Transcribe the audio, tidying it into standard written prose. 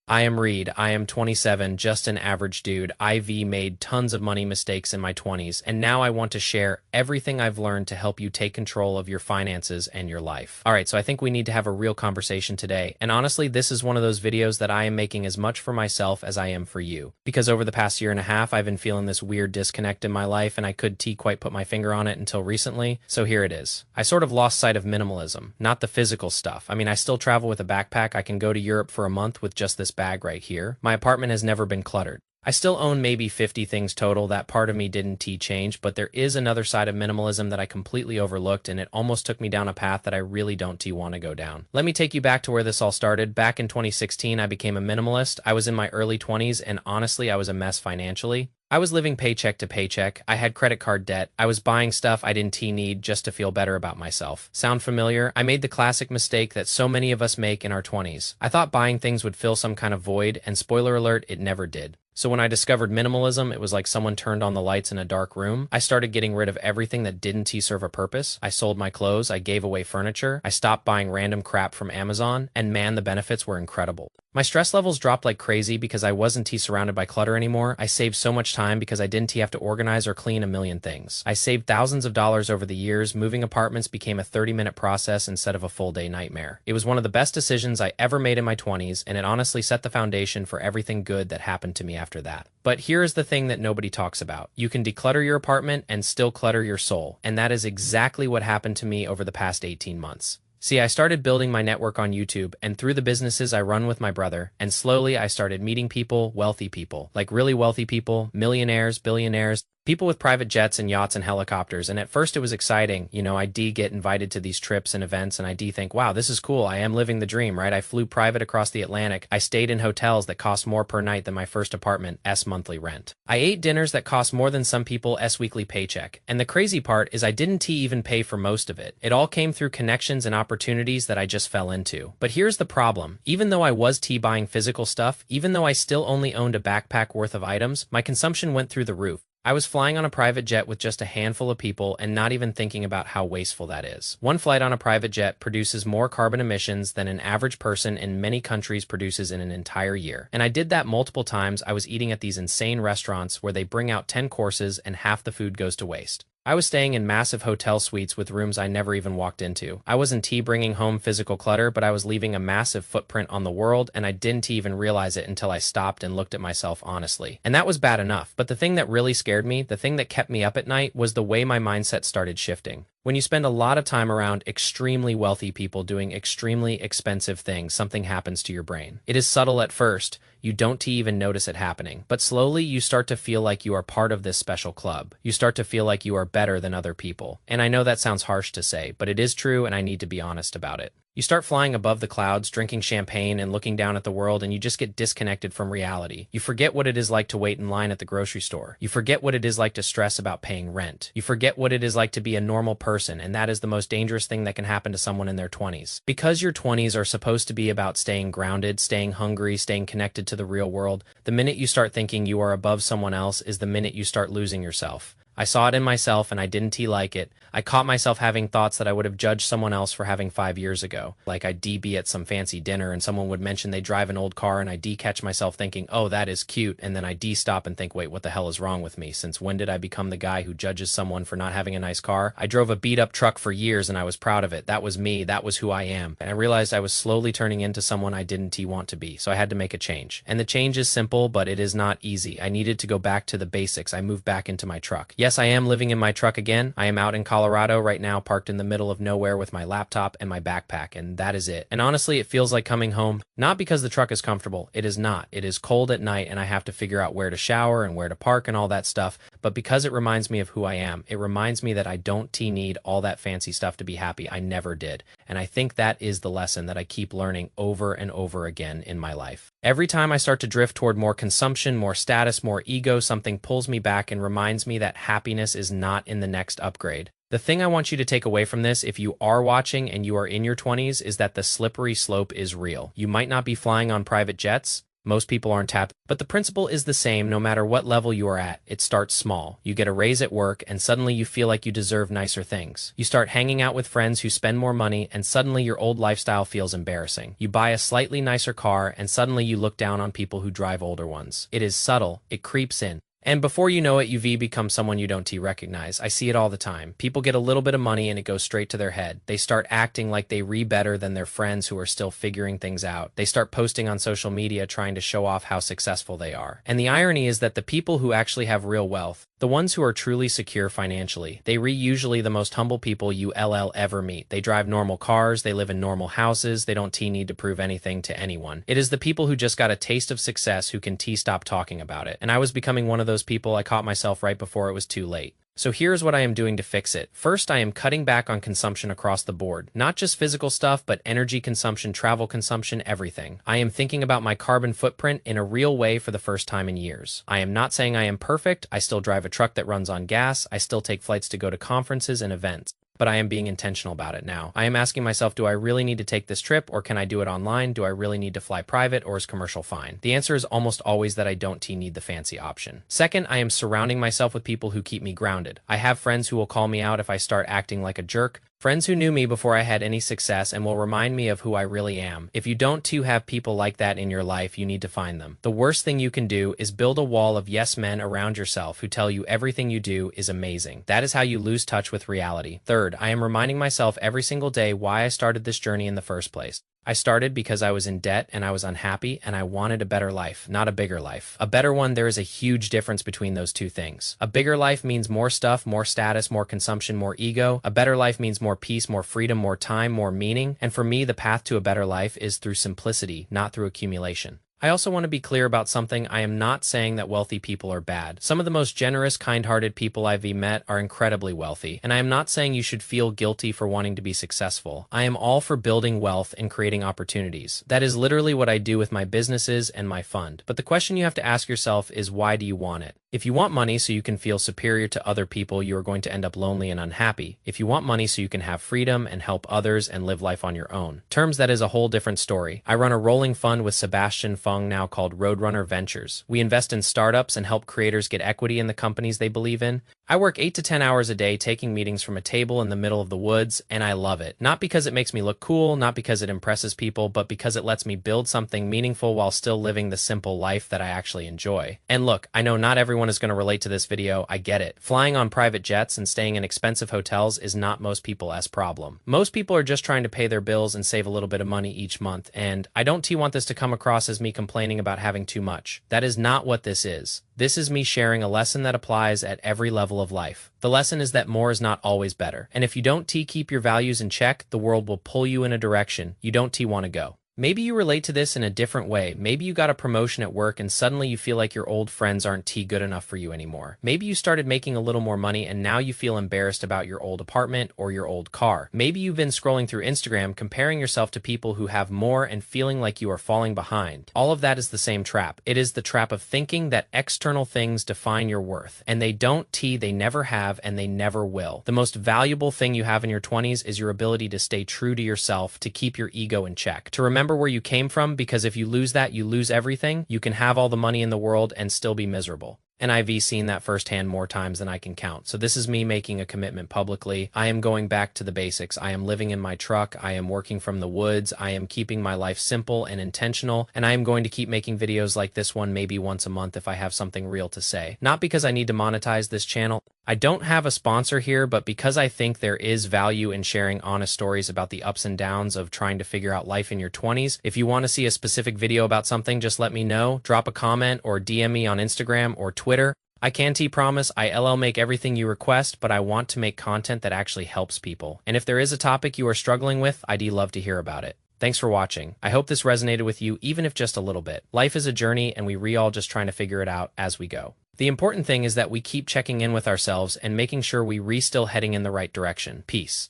I am Reed. I am 27, just an average dude. IV made tons of money mistakes in my 20s, and now I want to share everything I've learned to help you take control of your finances and your life. All right, so I think we need to have a real conversation today. And honestly, this is one of those videos that I am making as much for myself as I am for you. Because over the past year and a half, I've been feeling this weird disconnect in my life, and I couldn't quite put my finger on it until recently. So here it is. I sort of lost sight of minimalism, not the physical stuff. I mean, I still travel with a backpack. I can go to Europe for a month with just this bag right here. My apartment has never been cluttered. I still own maybe 50 things total. That part of me didn't change, but there is another side of minimalism that I completely overlooked, and it almost took me down a path that I really don't want to go down. Let me take you back to where this all started. Back in 2016, I became a minimalist. I was in my early 20s, and honestly, I was a mess financially. I was living paycheck to paycheck. I had credit card debt. I was buying stuff I didn't need just to feel better about myself. Sound familiar? I made the classic mistake that so many of us make in our 20s. I thought buying things would fill some kind of void, and spoiler alert, it never did. So when I discovered minimalism, it was like someone turned on the lights in a dark room. I started getting rid of everything that didn't serve a purpose. I sold my clothes, I gave away furniture, I stopped buying random crap from Amazon, and man, the benefits were incredible. My stress levels dropped like crazy because I wasn't surrounded by clutter anymore. I saved so much time because I didn't have to organize or clean a million things. I saved thousands of dollars over the years. Moving apartments became a 30-minute process instead of a full-day nightmare. It was one of the best decisions I ever made in my 20s, and it honestly set the foundation for everything good that happened to me after that. But here is the thing that nobody talks about. You can declutter your apartment and still clutter your soul, and that is exactly what happened to me over the past 18 months. See, I started building my network on YouTube and through the businesses I run with my brother, and slowly I started meeting people, wealthy people, like really wealthy people, millionaires, billionaires, people with private jets and yachts and helicopters. And at first it was exciting. I get invited to these trips and events, and I think, wow, this is cool. I am living the dream, right? I flew private across the Atlantic. I stayed in hotels that cost more per night than my first apartment's monthly rent. I ate dinners that cost more than some people's weekly paycheck. And the crazy part is I didn't even pay for most of it. It all came through connections and opportunities that I just fell into. But here's the problem. Even though I was buying physical stuff, even though I still only owned a backpack worth of items, my consumption went through the roof. I was flying on a private jet with just a handful of people and not even thinking about how wasteful that is. One flight on a private jet produces more carbon emissions than an average person in many countries produces in an entire year. And I did that multiple times. I was eating at these insane restaurants where they bring out 10 courses and half the food goes to waste. I was staying in massive hotel suites with rooms I never even walked into. I wasn't bringing home physical clutter, but I was leaving a massive footprint on the world, and I didn't even realize it until I stopped and looked at myself honestly. And that was bad enough. But the thing that really scared me, the thing that kept me up at night, was the way my mindset started shifting. When you spend a lot of time around extremely wealthy people doing extremely expensive things, something happens to your brain. It is subtle at first. You don't even notice it happening. But slowly, you start to feel like you are part of this special club. You start to feel like you are better than other people. And I know that sounds harsh to say, but it is true, and I need to be honest about it. You start flying above the clouds, drinking champagne and looking down at the world, and you just get disconnected from reality. You forget what it is like to wait in line at the grocery store. You forget what it is like to stress about paying rent. You forget what it is like to be a normal person, and that is the most dangerous thing that can happen to someone in their 20s. Because your 20s are supposed to be about staying grounded, staying hungry, staying connected to the real world, the minute you start thinking you are above someone else is the minute you start losing yourself. I saw it in myself, and I didn't like it. I caught myself having thoughts that I would have judged someone else for having 5 years ago. Like I'd be at some fancy dinner and someone would mention they drive an old car, and I'd catch myself thinking, oh, that is cute. And then I'd stop and think, wait, what the hell is wrong with me? Since when did I become the guy who judges someone for not having a nice car? I drove a beat up truck for years and I was proud of it. That was me. That was who I am. And I realized I was slowly turning into someone I didn't want to be. So I had to make a change. And the change is simple, but it is not easy. I needed to go back to the basics. I moved back into my truck. Yes, I am living in my truck again. I am out in Colorado right now, parked in the middle of nowhere with my laptop and my backpack, and that is it. And honestly, it feels like coming home, not because the truck is comfortable. It is not. It is cold at night and I have to figure out where to shower and where to park and all that stuff, but because it reminds me of who I am. It reminds me that I don't need all that fancy stuff to be happy. I never did. And I think that is the lesson that I keep learning over and over again in my life. Every time I start to drift toward more consumption, more status, more ego, something pulls me back and reminds me that happiness is not in the next upgrade. The thing I want you to take away from this, if you are watching and you are in your 20s, is that the slippery slope is real. You might not be flying on private jets, Most people aren't tapped, but the principle is the same no matter what level you are at. It starts small. You get a raise at work and suddenly you feel like you deserve nicer things. You start hanging out with friends who spend more money and suddenly your old lifestyle feels embarrassing. You buy a slightly nicer car and suddenly you look down on people who drive older ones. It is subtle. It creeps in. And before you know it, you become someone you don't recognize. I see it all the time. People get a little bit of money and it goes straight to their head. They start acting like they better than their friends who are still figuring things out. They start posting on social media trying to show off how successful they are. And the irony is that the people who actually have real wealth, the ones who are truly secure financially, they usually the most humble people you ever meet. They drive normal cars, they live in normal houses, they don't need to prove anything to anyone. It is the people who just got a taste of success who can stop talking about it. And I was becoming one of those people. I caught myself right before it was too late. So here's what I am doing to fix it. First, I am cutting back on consumption across the board. Not just physical stuff, but energy consumption, travel consumption, everything. I am thinking about my carbon footprint in a real way for the first time in years. I am not saying I am perfect. I still drive a truck that runs on gas. I still take flights to go to conferences and events. But I am being intentional about it now. I am asking myself, do I really need to take this trip or can I do it online? Do I really need to fly private or is commercial fine? The answer is almost always that I don't need the fancy option. Second, I am surrounding myself with people who keep me grounded. I have friends who will call me out if I start acting like a jerk. Friends who knew me before I had any success and will remind me of who I really am. If you don't have people like that in your life, you need to find them. The worst thing you can do is build a wall of yes men around yourself who tell you everything you do is amazing. That is how you lose touch with reality. Third, I am reminding myself every single day why I started this journey in the first place. I started because I was in debt and I was unhappy and I wanted a better life, not a bigger life. A better one, there is a huge difference between those two things. A bigger life means more stuff, more status, more consumption, more ego. A better life means more peace, more freedom, more time, more meaning. And for me, the path to a better life is through simplicity, not through accumulation. I also want to be clear about something. I am not saying that wealthy people are bad. Some of the most generous, kind-hearted people I've met are incredibly wealthy. And I am not saying you should feel guilty for wanting to be successful. I am all for building wealth and creating opportunities. That is literally what I do with my businesses and my fund. But the question you have to ask yourself is, why do you want it? If you want money so you can feel superior to other people, you are going to end up lonely and unhappy. If you want money so you can have freedom and help others and live life on your own. That is a whole different story. I run a rolling fund with Sebastian Fung now called Roadrunner Ventures. We invest in startups and help creators get equity in the companies they believe in. I work 8 to 10 hours a day taking meetings from a table in the middle of the woods, and I love it. Not because it makes me look cool, not because it impresses people, but because it lets me build something meaningful while still living the simple life that I actually enjoy. And look, I know not everyone is going to relate to this video. I get it. Flying on private jets and staying in expensive hotels is not most people's problem. Most people are just trying to pay their bills and save a little bit of money each month, and I don't want this to come across as me complaining about having too much. That is not what this is. This is me sharing a lesson that applies at every level of life. The lesson is that more is not always better. And if you don't keep your values in check, the world will pull you in a direction you don't want to go. Maybe you relate to this in a different way. Maybe you got a promotion at work and suddenly you feel like your old friends aren't good enough for you anymore. Maybe you started making a little more money and now you feel embarrassed about your old apartment or your old car. Maybe you've been scrolling through Instagram comparing yourself to people who have more and feeling like you are falling behind. All of that is the same trap. It is the trap of thinking that external things define your worth. And they don't, they never have, and they never will. The most valuable thing you have in your 20s is your ability to stay true to yourself, to keep your ego in check, to remember where you came from, because if you lose that, you lose everything. You can have all the money in the world and still be miserable. And I've seen that firsthand more times than I can count. So this is me making a commitment publicly. I am going back to the basics. I am living in my truck. I am working from the woods. I am keeping my life simple and intentional. And I am going to keep making videos like this one maybe once a month if I have something real to say. Not because I need to monetize this channel. I don't have a sponsor here, but because I think there is value in sharing honest stories about the ups and downs of trying to figure out life in your 20s. If you want to see a specific video about something, just let me know. Drop a comment or DM me on Instagram or Twitter. I can promise I'll make everything you request, but I want to make content that actually helps people. And if there is a topic you are struggling with, I'd love to hear about it. Thanks for watching. I hope this resonated with you, even if just a little bit. Life is a journey, and we all just trying to figure it out as we go. The important thing is that we keep checking in with ourselves and making sure we still heading in the right direction. Peace.